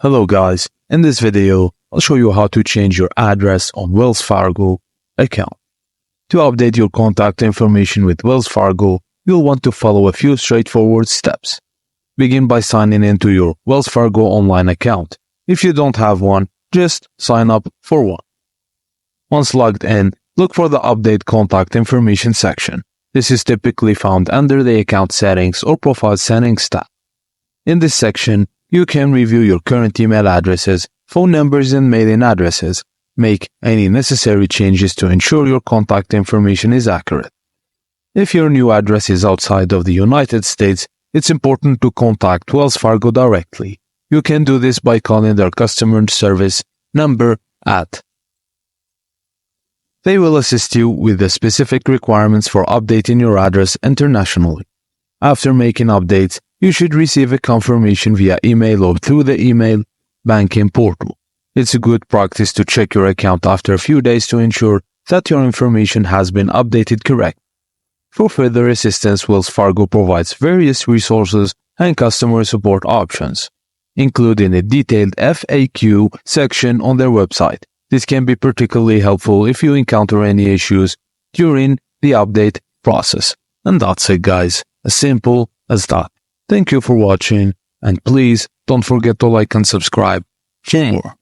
Hello guys, in this video, I'll show you how to change your address on Wells Fargo account. To update your contact information with Wells Fargo, you'll want to follow a few straightforward steps. Begin by signing into your Wells Fargo online account. If you don't have one, just sign up for one. Once logged in, look for the Update Contact Information section. This is typically found under the Account Settings or Profile Settings tab. In this section, you can review your current email addresses, phone numbers, and mailing addresses. Make any necessary changes to ensure your contact information is accurate. If your new address is outside of the United States, it's important to contact Wells Fargo directly. You can do this by calling their customer service number at. They will assist you with the specific requirements for updating your address internationally. After making updates, you should receive a confirmation via email or through the email banking portal. It's a good practice to check your account after a few days to ensure that your information has been updated correctly. For further assistance, Wells Fargo provides various resources and customer support options, including a detailed FAQ section on their website. This can be particularly helpful if you encounter any issues during the update process. And that's it, guys. As simple as that. Thank you for watching, and please don't forget to like and subscribe for more.